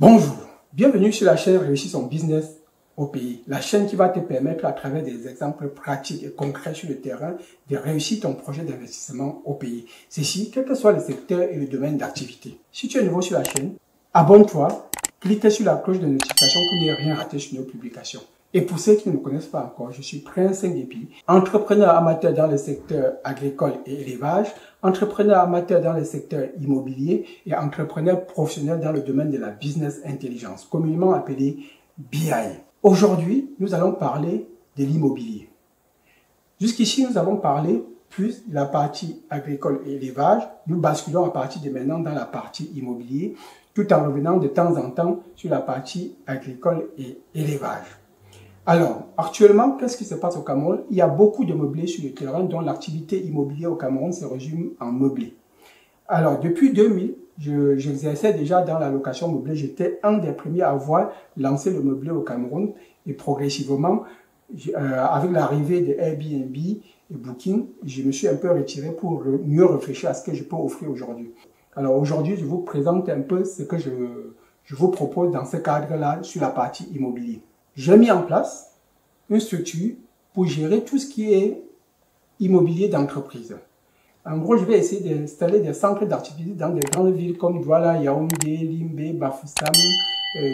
Bonjour, bienvenue sur la chaîne Réussir son business au pays. La chaîne qui va te permettre à travers des exemples pratiques et concrets sur le terrain de réussir ton projet d'investissement au pays. Ceci, quel que soit le secteur et le domaine d'activité. Si tu es nouveau sur la chaîne, abonne-toi, clique sur la cloche de notification pour ne rien rater sur nos publications. Et pour ceux qui ne me connaissent pas encore, je suis Prince Nguépi, entrepreneur amateur dans le secteur agricole et élevage, entrepreneur amateur dans le secteur immobilier et entrepreneur professionnel dans le domaine de la business intelligence, communément appelé BI. Aujourd'hui, nous allons parler de l'immobilier. Jusqu'ici, nous avons parlé plus de la partie agricole et élevage. Nous basculons à partir de maintenant dans la partie immobilier, tout en revenant de temps en temps sur la partie agricole et élevage. Alors, actuellement, qu'est-ce qui se passe au Cameroun? Il y a beaucoup de meublés sur le terrain, dont l'activité immobilière au Cameroun se résume en meublé. Alors, depuis 2000, j'exerçais déjà dans la location meublée. J'étais un des premiers à avoir lancé le meublé au Cameroun. Et progressivement, avec l'arrivée de Airbnb et Booking, je me suis un peu retiré pour mieux réfléchir à ce que je peux offrir aujourd'hui. Alors, aujourd'hui, je vous présente un peu ce que je vous propose dans ce cadre-là sur la partie immobilier. J'ai mis en place une structure pour gérer tout ce qui est immobilier d'entreprise. En gros, je vais essayer d'installer des centres d'activité dans des grandes villes comme Douala, Yaoundé, Limbe, Bafoussam,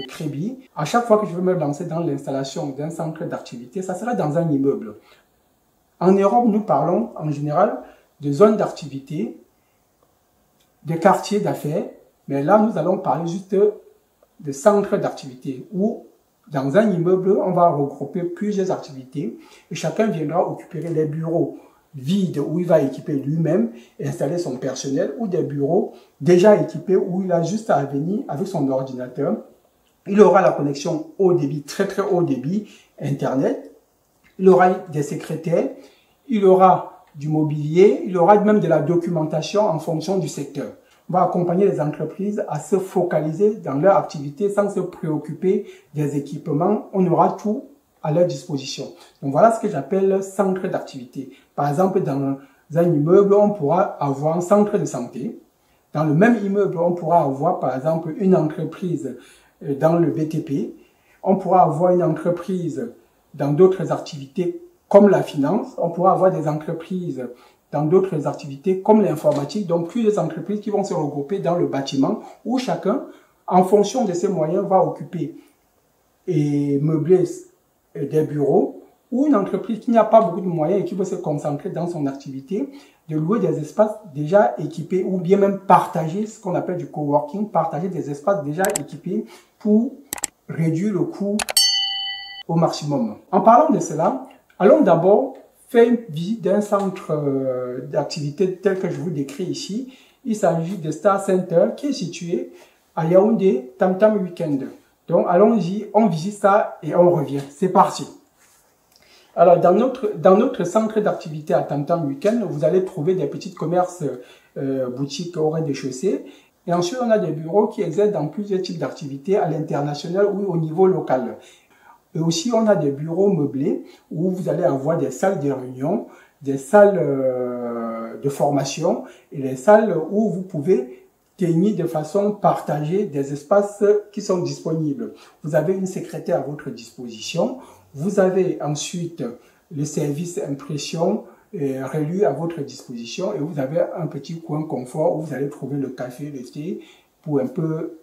Kribi. À chaque fois que je veux me lancer dans l'installation d'un centre d'activité, ça sera dans un immeuble. En Europe, nous parlons en général de zones d'activité, de quartiers d'affaires, mais là, nous allons parler juste de centres d'activité où dans un immeuble, on va regrouper plusieurs activités et chacun viendra occuper les bureaux vides où il va équiper lui-même et installer son personnel ou des bureaux déjà équipés où il a juste à venir avec son ordinateur. Il aura la connexion haut débit, très haut débit, Internet. Il aura des secrétaires, il aura du mobilier, il aura même de la documentation en fonction du secteur. On va accompagner les entreprises à se focaliser dans leur activité sans se préoccuper des équipements. On aura tout à leur disposition. Donc voilà ce que j'appelle centre d'activité. Par exemple, dans un immeuble, on pourra avoir un centre de santé. Dans le même immeuble, on pourra avoir par exemple une entreprise dans le BTP. On pourra avoir une entreprise dans d'autres activités comme la finance. On pourra avoir des entreprises dans d'autres activités comme l'informatique, donc plusieurs entreprises qui vont se regrouper dans le bâtiment où chacun, en fonction de ses moyens, va occuper et meubler des bureaux, ou une entreprise qui n'a pas beaucoup de moyens et qui veut se concentrer dans son activité, de louer des espaces déjà équipés ou bien même partager ce qu'on appelle du coworking, partager des espaces déjà équipés pour réduire le coût au maximum. En parlant de cela, allons d'abord faire une visite d'un centre d'activité tel que je vous décris ici. Il s'agit de Star Center qui est situé à Yaoundé, Tam Tam Weekend. Donc allons-y, on visite ça et on revient. C'est parti. Alors dans notre centre d'activité à Tam Tam Weekend, vous allez trouver des petits commerces, boutiques au rez-de-chaussée. Et ensuite, on a des bureaux qui exercent dans plusieurs types d'activités à l'international ou au niveau local. Et aussi, on a des bureaux meublés où vous allez avoir des salles de réunion, des salles de formation et les salles où vous pouvez tenir de façon partagée des espaces qui sont disponibles. Vous avez une secrétaire à votre disposition. Vous avez ensuite le service impression relu à votre disposition et vous avez un petit coin confort où vous allez trouver le café, le thé pour un peu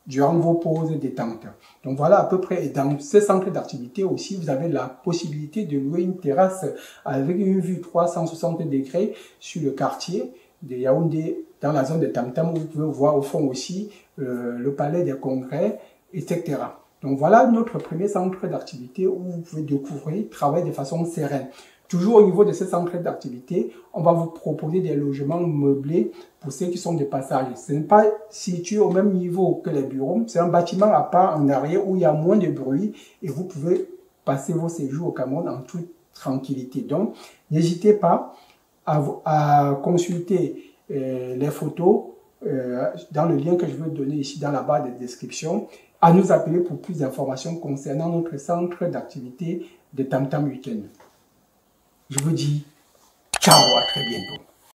durant vos pauses détente. Donc voilà à peu près. Et dans ce centre d'activité aussi, vous avez la possibilité de louer une terrasse avec une vue 360 degrés sur le quartier de Yaoundé, dans la zone de Tam Tam, où vous pouvez voir au fond aussi le palais des congrès, etc. Donc voilà notre premier centre d'activité où vous pouvez découvrir, travailler de façon sereine. Toujours au niveau de ce centre d'activité, on va vous proposer des logements meublés pour ceux qui sont de passage. Ce n'est pas situé au même niveau que les bureaux. C'est un bâtiment à part en arrière où il y a moins de bruit et vous pouvez passer vos séjours au Cameroun en toute tranquillité. Donc, n'hésitez pas à consulter les photos dans le lien que je vais donner ici dans la barre de description, à nous appeler pour plus d'informations concernant notre centre d'activité de Tam Tam Weekend. Je vous dis ciao, à très bientôt.